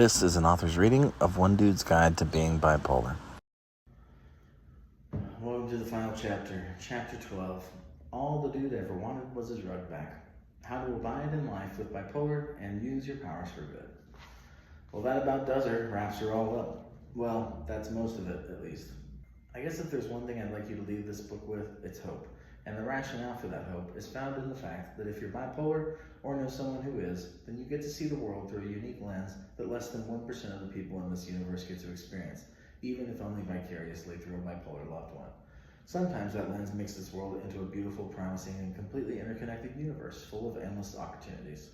This is an author's reading of One Dude's Guide to Being Bipolar. Welcome to the final chapter, Chapter 12. All the dude ever wanted was his rug back. How to abide in life with bipolar and use your powers for good. Well, that about does her. Wraps her all up. Well, that's most of it, at least. I guess if there's one thing I'd like you to leave this book with, it's hope. And the rationale for that hope is found in the fact that if you're bipolar or know someone who is, then you get to see the world through a unique lens that less than 1% of the people in this universe get to experience, even if only vicariously through a bipolar loved one. Sometimes that lens makes this world into a beautiful, promising, and completely interconnected universe full of endless opportunities.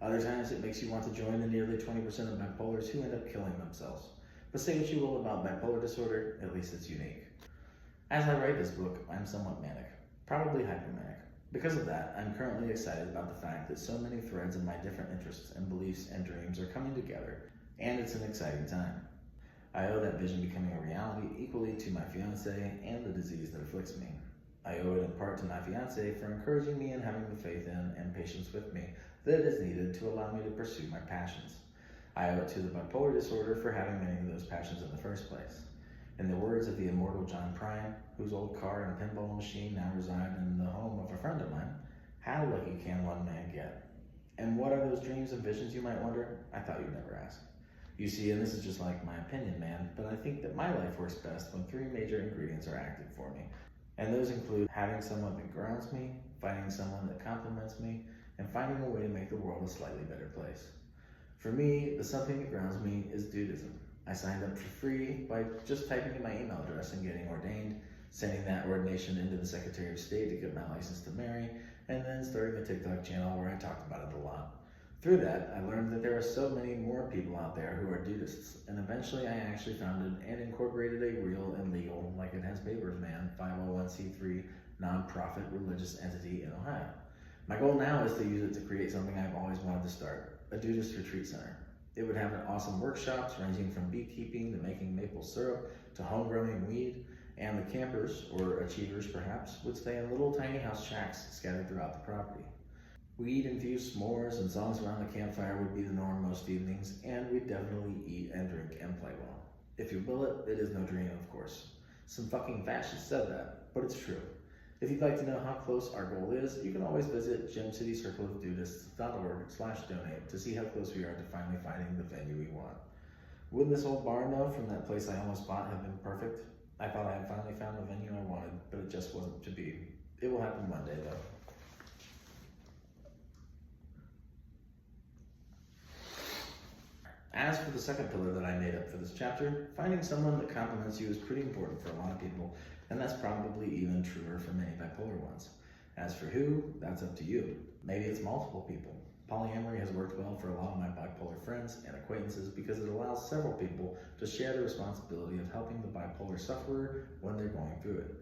Other times it makes you want to join the nearly 20% of bipolars who end up killing themselves. But say what you will about bipolar disorder, at least it's unique. As I write this book, I'm somewhat manic, probably hypomanic. Because of that, I'm currently excited about the fact that so many threads of my different interests and beliefs and dreams are coming together, and it's an exciting time. I owe that vision becoming a reality equally to my fiancé and the disease that afflicts me. I owe it in part to my fiancé for encouraging me and having the faith in and patience with me that is needed to allow me to pursue my passions. I owe it to the bipolar disorder for having many of those passions in the first place. In the words of the immortal John Prine, whose old car and pinball machine now reside in the home of a friend of mine, how lucky can one man get? And what are those dreams and visions, you might wonder? I thought you'd never ask. You see, and this is just like my opinion, man, but I think that my life works best when three major ingredients are active for me. And those include having someone that grounds me, finding someone that compliments me, and finding a way to make the world a slightly better place. For me, the something that grounds me is Dudeism. I signed up for free by just typing in my email address and getting ordained, sending that ordination into the Secretary of State to get my license to marry, and then starting a TikTok channel where I talked about it a lot. Through that, I learned that there are so many more people out there who are Dudeists, and eventually I actually founded and incorporated a real and legal, like it has papers, man, 501c3 nonprofit religious entity in Ohio. My goal now is to use it to create something I've always wanted to start, a Dudeist retreat center. It would have awesome workshops ranging from beekeeping to making maple syrup to home growing weed, and the campers, or achievers perhaps, would stay in little tiny house shacks scattered throughout the property. Weed-infused s'mores and songs around the campfire would be the norm most evenings, and we'd definitely eat and drink and play well. If you will it, it is no dream, of course. Some fucking fascist said that, but it's true. If you'd like to know how close our goal is, you can always visit gemcitycircleofdudists.org/donate to see how close we are to finally finding the venue we want. Wouldn't this old barn though from that place I almost bought have been perfect? I thought I had finally found the venue I wanted, but it just wasn't to be. It will happen one day though. As for the second pillar that I made up for this chapter, finding someone that compliments you is pretty important for a lot of people, and that's probably even truer for many bipolar ones. As for who, that's up to you. Maybe it's multiple people. Polyamory has worked well for a lot of my bipolar friends and acquaintances because it allows several people to share the responsibility of helping the bipolar sufferer when they're going through it.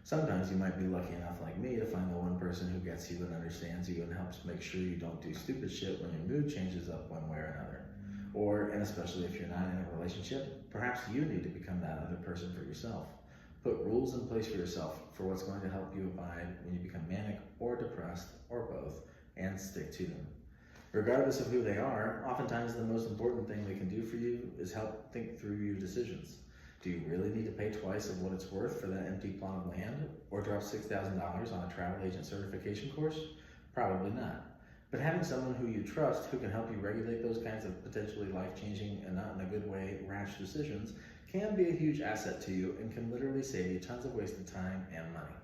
Sometimes you might be lucky enough like me to find the one person who gets you and understands you and helps make sure you don't do stupid shit when your mood changes up one way or another. Or, and especially if you're not in a relationship, perhaps you need to become that other person for yourself. Put rules in place for yourself for what's going to help you abide when you become manic or depressed or both, and stick to them. Regardless of who they are, oftentimes the most important thing they can do for you is help think through your decisions. Do you really need to pay twice of what it's worth for that empty plot of land, or drop $6,000 on a travel agent certification course? Probably not. But having someone who you trust who can help you regulate those kinds of potentially life-changing and not in a good way rash decisions can be a huge asset to you and can literally save you tons of wasted time and money.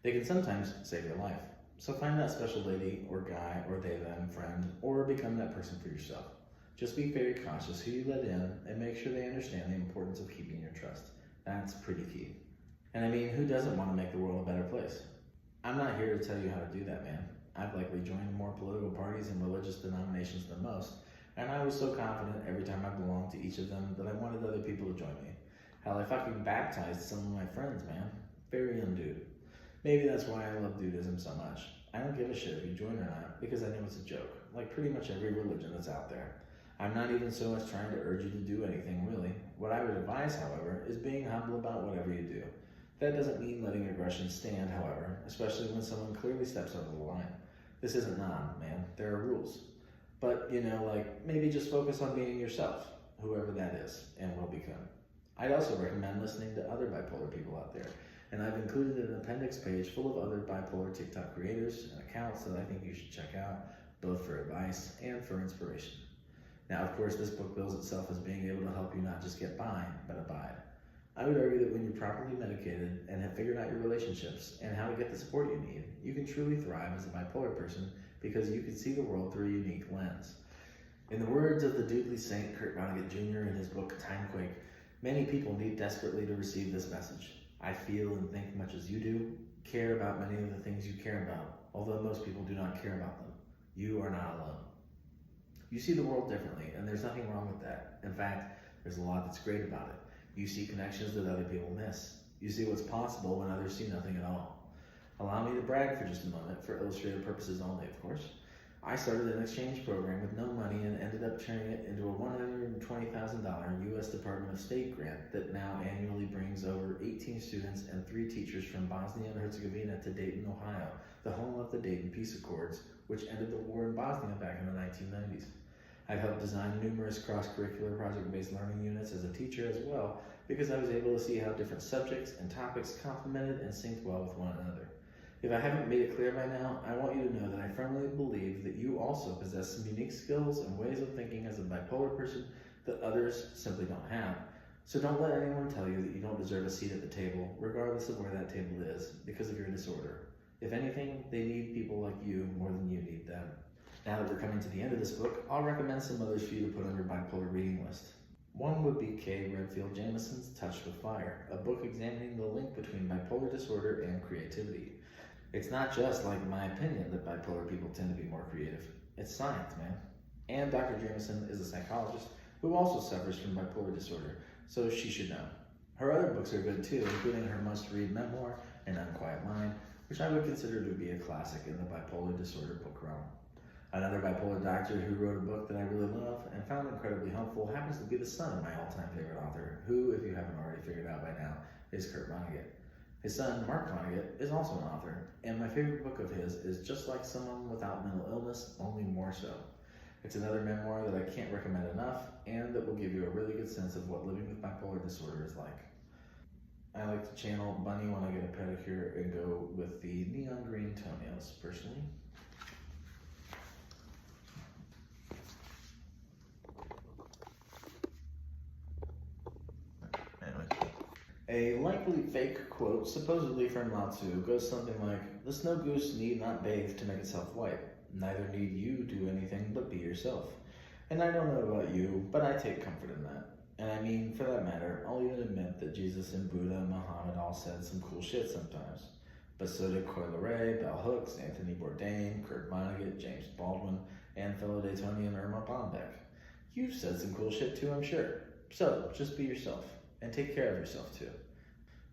They can sometimes save your life. So find that special lady or guy or they them friend or become that person for yourself. Just be very cautious who you let in and make sure they understand the importance of keeping your trust. That's pretty key. And I mean, who doesn't want to make the world a better place? I'm not here to tell you how to do that, man. I've likely joined more political parties and religious denominations than most, and I was so confident every time I belonged to each of them that I wanted other people to join me. Hell, I fucking baptized some of my friends, man. Very undude. Maybe that's why I love Dudeism so much. I don't give a shit if you join or not, because I know it's a joke, like pretty much every religion that's out there. I'm not even so much trying to urge you to do anything, really. What I would advise, however, is being humble about whatever you do. That doesn't mean letting aggression stand, however, especially when someone clearly steps over the line. This isn't man. There are rules. But, like, maybe just focus on being yourself. whoever that is and will become. I'd also recommend listening to other bipolar people out there, and I've included an appendix page full of other bipolar TikTok creators and accounts that I think you should check out, both for advice and for inspiration. Now, of course, this book bills itself as being able to help you not just get by, but abide. I would argue that when you're properly medicated and have figured out your relationships and how to get the support you need, you can truly thrive as a bipolar person because you can see the world through a unique lens. In the words of the Dudeist Saint Kurt Vonnegut Jr. in his book Timequake, many people need desperately to receive this message. I feel and think much as you do, care about many of the things you care about, although most people do not care about them. You are not alone. You see the world differently, and there's nothing wrong with that. In fact, there's a lot that's great about it. You see connections that other people miss. You see what's possible when others see nothing at all. Allow me to brag for just a moment, for illustrative purposes only, of course. I started an exchange program with no money and ended up turning it into a $120,000 U.S. Department of State grant that now annually brings over 18 students and 3 teachers from Bosnia and Herzegovina to Dayton, Ohio, the home of the Dayton Peace Accords, which ended the war in Bosnia back in the 1990s. I've helped design numerous cross-curricular project-based learning units as a teacher as well, because I was able to see how different subjects and topics complemented and synced well with one another. If I haven't made it clear by now, I want you to know that I firmly believe that you also possess some unique skills and ways of thinking as a bipolar person that others simply don't have. So don't let anyone tell you that you don't deserve a seat at the table, regardless of where that table is, because of your disorder. If anything, they need people like you more than you need them. Now that we're coming to the end of this book, I'll recommend some others for you to put on your bipolar reading list. One would be Kay Redfield Jamison's Touched with Fire, a book examining the link between bipolar disorder and creativity. It's not just like my opinion that bipolar people tend to be more creative. It's science, man. And Dr. Jamison is a psychologist who also suffers from bipolar disorder, so she should know. Her other books are good too, including her must-read memoir, An Unquiet Mind, which I would consider to be a classic in the bipolar disorder book realm. Another bipolar doctor who wrote a book that I really love and found incredibly helpful happens to be the son of my all-time favorite author, who, if you haven't already figured out by now, is Kurt Vonnegut. His son, Mark Vonnegut, is also an author, and my favorite book of his is Just Like Someone Without Mental Illness, Only More So. It's another memoir that I can't recommend enough, and that will give you a really good sense of what living with bipolar disorder is like. I like to channel Bunny when I get a pedicure and go with the neon green toenails, personally. A likely fake quote, supposedly from Lao Tzu, goes something like, "The snow goose need not bathe to make itself white. Neither need you do anything but be yourself." And I don't know about you, but I take comfort in that. And I mean, for that matter, I'll even admit that Jesus and Buddha and Muhammad all said some cool shit sometimes. But so did Coy Leray, Bell Hooks, Anthony Bourdain, Kurt Vonnegut, James Baldwin, and fellow Daytonian Irma Bombeck. You've said some cool shit too, I'm sure. So, just be yourself. And take care of yourself too.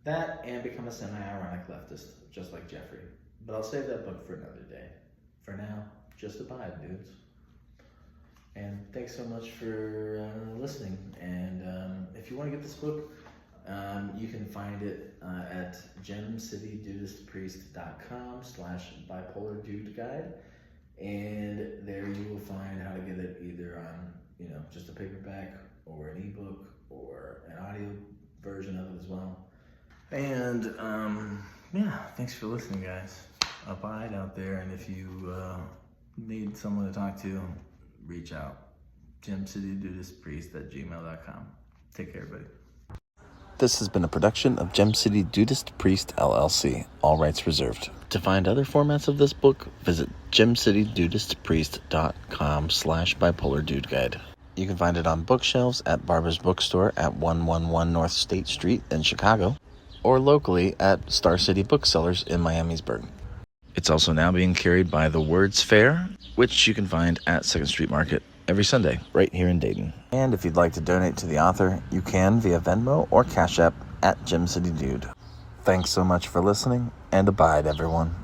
That and become a semi-ironic leftist, just like Jeffrey. But I'll save that book for another day. For now, just abide, dudes. And thanks so much for listening. And if you want to get this book, you can find it at gemcitydudeistpriest.com/bipolardudeguide. And there you will find how to get it either on, just a paperback or an ebook or an audio version of it as well. And thanks for listening, guys. Abide out there, and if you need someone to talk to, reach out. gemcitydudeistpriest@gmail.com. Take care, everybody. This has been a production of Gem City Dudeist Priest, LLC. All rights reserved. To find other formats of this book, visit gemcitydudeistpriest.com/bipolardudeguide. You can find it on bookshelves at Barbara's Bookstore at 111 North State Street in Chicago, or locally at Star City Booksellers in Miamisburg. It's also now being carried by the Words Fair, which you can find at 2nd Street Market every Sunday, right here in Dayton. And if you'd like to donate to the author, you can via Venmo or Cash App at Gem City Dude. Thanks so much for listening, and abide, everyone.